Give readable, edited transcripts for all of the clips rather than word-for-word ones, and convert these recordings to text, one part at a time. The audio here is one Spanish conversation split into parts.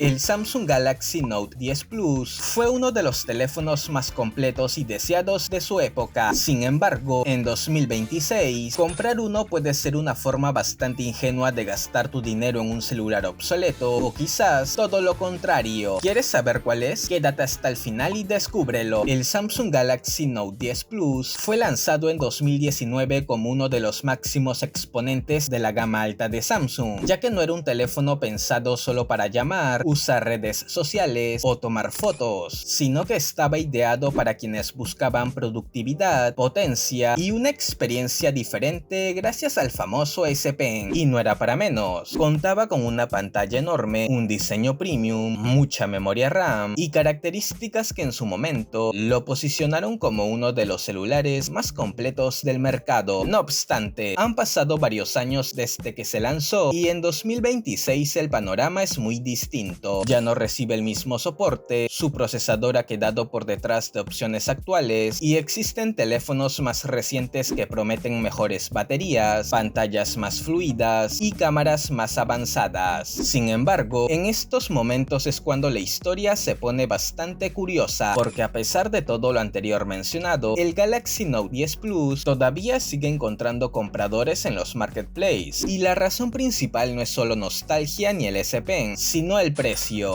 El Samsung Galaxy Note 10 Plus fue uno de los teléfonos más completos y deseados de su época. Sin embargo, en 2026, comprar uno puede ser una forma bastante ingenua de gastar tu dinero en un celular obsoleto, o quizás todo lo contrario. ¿Quieres saber cuál es? Quédate hasta el final y descúbrelo. El Samsung Galaxy Note 10 Plus fue lanzado en 2019 como uno de los máximos exponentes de la gama alta de Samsung, ya que no era un teléfono pensado solo para llamar, usar redes sociales o tomar fotos, sino que estaba ideado para quienes buscaban productividad, potencia y una experiencia diferente gracias al famoso S Pen. Y no era para menos, contaba con una pantalla enorme, un diseño premium, mucha memoria RAM y características que en su momento lo posicionaron como uno de los celulares más completos del mercado. No obstante, han pasado varios años desde que se lanzó y en 2026 el panorama es muy distinto. Ya no recibe el mismo soporte, su procesador ha quedado por detrás de opciones actuales y existen teléfonos más recientes que prometen mejores baterías, pantallas más fluidas y cámaras más avanzadas. Sin embargo, en estos momentos es cuando la historia se pone bastante curiosa, porque a pesar de todo lo anterior mencionado, el Galaxy Note 10 Plus todavía sigue encontrando compradores en los marketplaces, y la razón principal no es solo nostalgia ni el S Pen, sino el precio,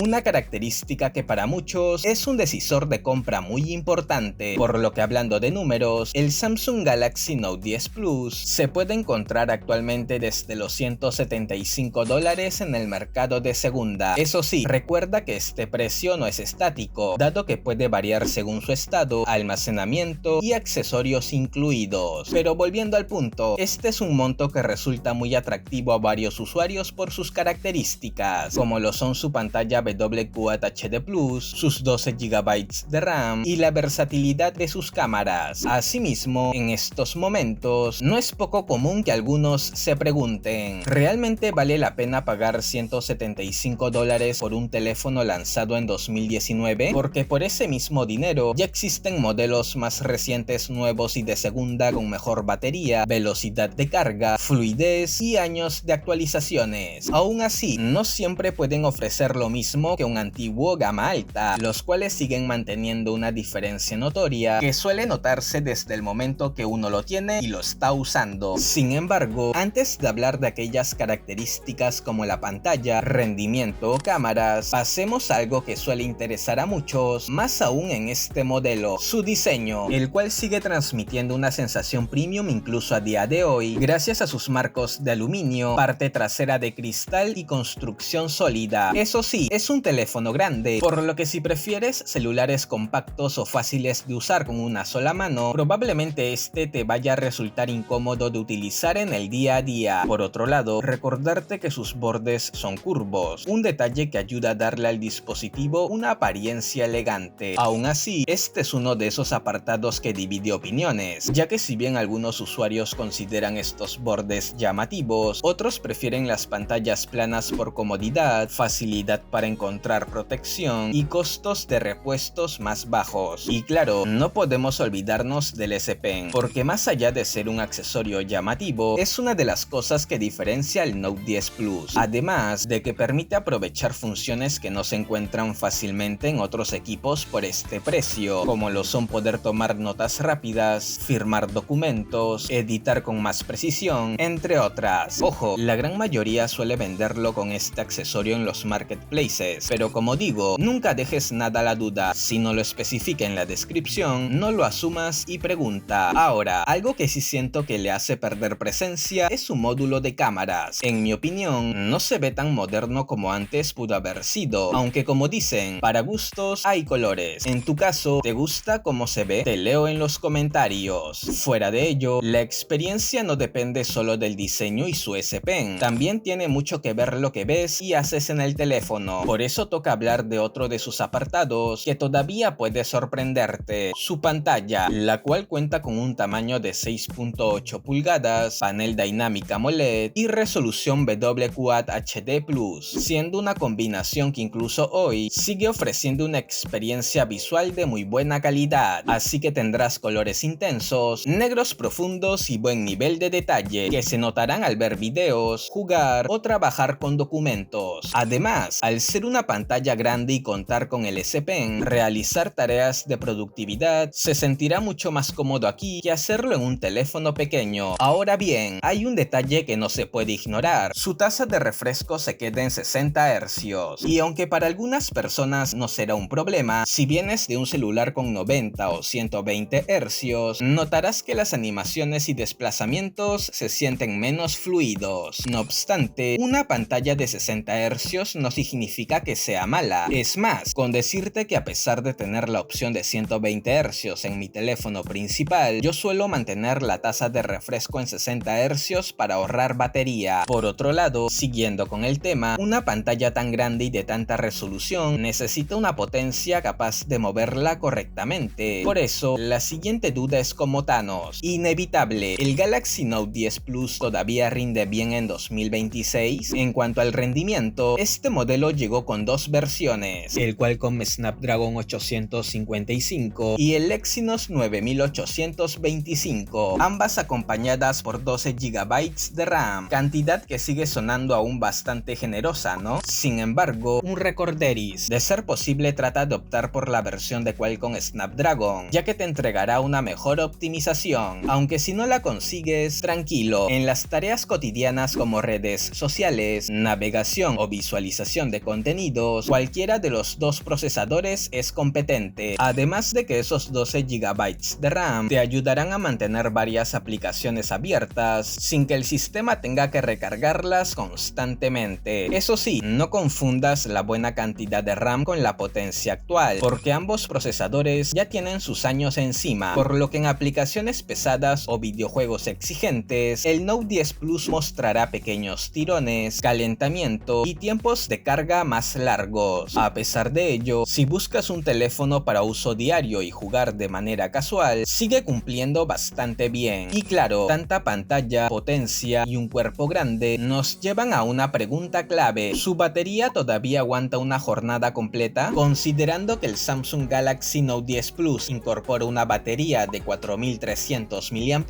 una característica que para muchos es un decisor de compra muy importante, por lo que hablando de números, el Samsung Galaxy Note 10 Plus se puede encontrar actualmente desde los $175 en el mercado de segunda. Eso sí, recuerda que este precio no es estático, dado que puede variar según su estado, almacenamiento y accesorios incluidos. Pero volviendo al punto, este es un monto que resulta muy atractivo a varios usuarios por sus características, como lo son su pantalla WQAD HD+, sus 12 GB de RAM y la versatilidad de sus cámaras. Asimismo, en estos momentos, no es poco común que algunos se pregunten, ¿realmente vale la pena pagar $175 por un teléfono lanzado en 2019? Porque por ese mismo dinero ya existen modelos más recientes, nuevos y de segunda con mejor batería, velocidad de carga, fluidez y años de actualizaciones. Aún así, no siempre pueden ofrecer lo mismo que un antiguo gama alta, los cuales siguen manteniendo una diferencia notoria que suele notarse desde el momento que uno lo tiene y lo está usando. Sin embargo, antes de hablar de aquellas características como la pantalla, rendimiento o cámaras, pasemos a algo que suele interesar a muchos, más aún en este modelo, su diseño, el cual sigue transmitiendo una sensación premium incluso a día de hoy, gracias a sus marcos de aluminio, parte trasera de cristal y construcción sólida. Eso sí, es un teléfono grande, por lo que si prefieres celulares compactos o fáciles de usar con una sola mano, probablemente este te vaya a resultar incómodo de utilizar en el día a día. Por otro lado, recordarte que sus bordes son curvos, un detalle que ayuda a darle al dispositivo una apariencia elegante. Aún así, este es uno de esos apartados que divide opiniones, ya que si bien algunos usuarios consideran estos bordes llamativos, otros prefieren las pantallas planas por comodidad, facilidad para encontrar protección y costos de repuestos más bajos. Y claro, no podemos olvidarnos del S Pen, porque más allá de ser un accesorio llamativo, es una de las cosas que diferencia el Note 10 Plus, además de que permite aprovechar funciones que no se encuentran fácilmente en otros equipos por este precio, como lo son poder tomar notas rápidas, firmar documentos, editar con más precisión, entre otras. Ojo, la gran mayoría suele venderlo con este accesorio en los marketplaces, pero como digo, nunca dejes nada a la duda. Si no lo especifica en la descripción, no lo asumas y pregunta. Ahora, algo que sí siento que le hace perder presencia es su módulo de cámaras. En mi opinión, no se ve tan moderno como antes pudo haber sido, aunque como dicen, para gustos hay colores. En tu caso, ¿te gusta cómo se ve? Te leo en los comentarios. Fuera de ello, la experiencia no depende solo del diseño y su S Pen, también tiene mucho que ver lo que ves y haces en el teléfono. Por eso toca hablar de otro de sus apartados que todavía puede sorprenderte: su pantalla, la cual cuenta con un tamaño de 6.8 pulgadas, panel dinámica AMOLED y resolución WQAD HD+, siendo una combinación que incluso hoy sigue ofreciendo una experiencia visual de muy buena calidad. Así que tendrás colores intensos, negros profundos y buen nivel de detalle que se notarán al ver videos, jugar o trabajar con documentos. Además, Además, al ser una pantalla grande y contar con el S Pen, realizar tareas de productividad se sentirá mucho más cómodo aquí que hacerlo en un teléfono pequeño. Ahora bien, hay un detalle que no se puede ignorar: su tasa de refresco se queda en 60 Hz, y aunque para algunas personas no será un problema, si vienes de un celular con 90 o 120 Hz, notarás que las animaciones y desplazamientos se sienten menos fluidos. No obstante, una pantalla de 60 Hz no significa que sea mala. Es más, con decirte que a pesar de tener la opción de 120 Hz en mi teléfono principal, yo suelo mantener la tasa de refresco en 60 Hz para ahorrar batería. Por otro lado, siguiendo con el tema, una pantalla tan grande y de tanta resolución necesita una potencia capaz de moverla correctamente. Por eso, la siguiente duda es como Thanos. Inevitable, ¿el Galaxy Note 10 Plus todavía rinde bien en 2026? En cuanto al rendimiento, este modelo llegó con dos versiones, el Qualcomm Snapdragon 855 y el Exynos 9825, ambas acompañadas por 12 GB de RAM, cantidad que sigue sonando aún bastante generosa, ¿no? Sin embargo, un recorderis: de ser posible, trata de optar por la versión de Qualcomm Snapdragon, ya que te entregará una mejor optimización, aunque si no la consigues, tranquilo, en las tareas cotidianas como redes sociales, navegación o visualización de contenidos, cualquiera de los dos procesadores es competente, además de que esos 12 GB de RAM te ayudarán a mantener varias aplicaciones abiertas sin que el sistema tenga que recargarlas constantemente. Eso sí, no confundas la buena cantidad de RAM con la potencia actual, porque ambos procesadores ya tienen sus años encima, por lo que en aplicaciones pesadas o videojuegos exigentes, el Note 10 Plus mostrará pequeños tirones, calentamiento y tiempos de carga más largos. A pesar de ello, si buscas un teléfono para uso diario y jugar de manera casual, sigue cumpliendo bastante bien. Y claro, tanta pantalla, potencia y un cuerpo grande nos llevan a una pregunta clave: ¿su batería todavía aguanta una jornada completa? Considerando que el Samsung Galaxy Note 10 Plus incorpora una batería de 4300 mAh,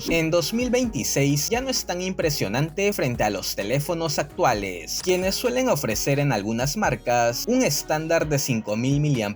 en 2026 ya no es tan impresionante frente a los teléfonos actuales, quienes suelen ofrecer en algunas marcas un estándar de 5000 mAh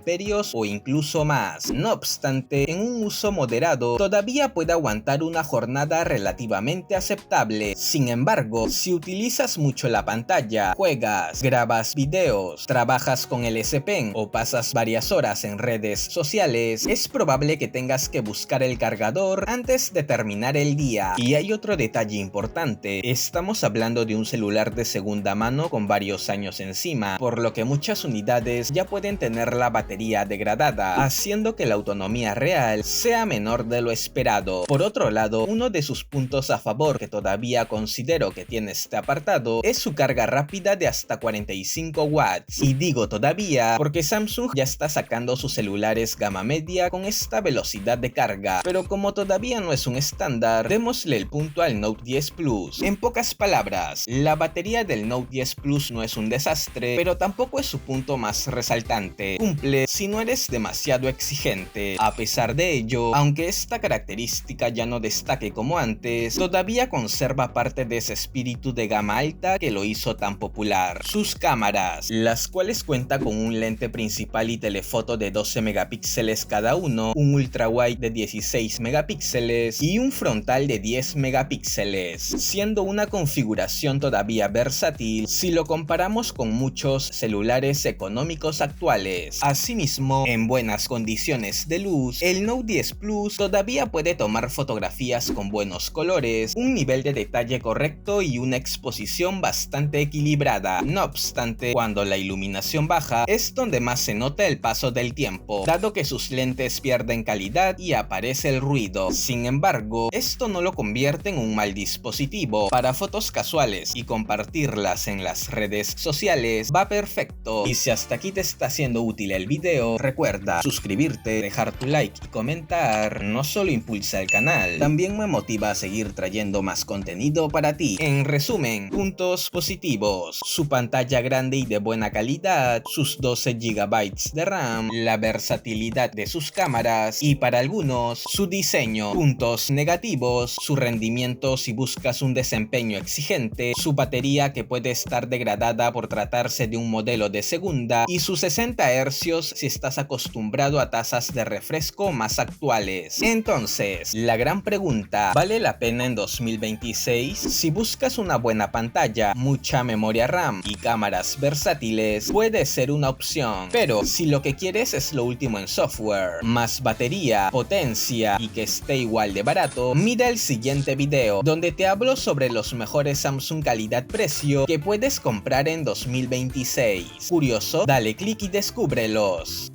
o incluso más. No obstante, en un uso moderado todavía puede aguantar una jornada relativamente aceptable. Sin embargo, si utilizas mucho la pantalla, juegas, grabas videos, trabajas con el S Pen o pasas varias horas en redes sociales, es probable que tengas que buscar el cargador antes de terminar el día. Y hay otro detalle importante: estamos hablando de un celular de segunda mano con varios años encima, por lo que muchas unidades ya pueden tener la batería degradada, haciendo que la autonomía real sea menor de lo esperado. Por otro lado, uno de sus puntos a favor que todavía considero que tiene este apartado es su carga rápida de hasta 45 watts. Y digo todavía porque Samsung ya está sacando sus celulares gama media con esta velocidad de carga, pero como todavía no es un estándar, démosle el punto al Note 10 Plus. En pocas palabras, la batería del Note 10 Plus no es un desastre, pero tampoco es su punto más resaltante. Cumple si no eres demasiado exigente. A pesar de ello, aunque esta característica ya no destaque como antes, todavía conserva parte de ese espíritu de gama alta que lo hizo tan popular. Sus cámaras, las cuales cuenta con un lente principal y telefoto de 12 megapíxeles cada uno, un ultra wide de 16 megapíxeles y un frontal de 10 megapíxeles, siendo una configuración todavía versátil si lo comparamos con muchos celulares económicos actuales. Asimismo, en buenas condiciones de luz, el Note 10 Plus todavía puede tomar fotografías con buenos colores, un nivel de detalle correcto y una exposición bastante equilibrada. No obstante, cuando la iluminación baja es donde más se nota el paso del tiempo, dado que sus lentes pierden calidad y aparece el ruido. Sin embargo, esto no lo convierte en un mal dispositivo. Para fotos casuales y compartirlas en las redes sociales va perfecto. Y si hasta aquí te está siendo útil el video, recuerda suscribirte, dejar tu like y comentar. No solo impulsa el canal, también me motiva a seguir trayendo más contenido para ti. En resumen, puntos positivos: su pantalla grande y de buena calidad, sus 12 GB de RAM, la versatilidad de sus cámaras y para algunos su diseño. Puntos negativos: su rendimiento si buscas un desempeño exigente, su batería que puede estar degradada por por tratarse de un modelo de segunda y sus 60 Hz si estás acostumbrado a tasas de refresco más actuales. Entonces, la gran pregunta, ¿vale la pena en 2026? Si buscas una buena pantalla, mucha memoria RAM y cámaras versátiles, puede ser una opción. Pero si lo que quieres es lo último en software, más batería, potencia y que esté igual de barato, mira el siguiente video, donde te hablo sobre los mejores Samsung calidad-precio que puedes comprar en 2026. ¿Curioso? Dale click y descúbrelos.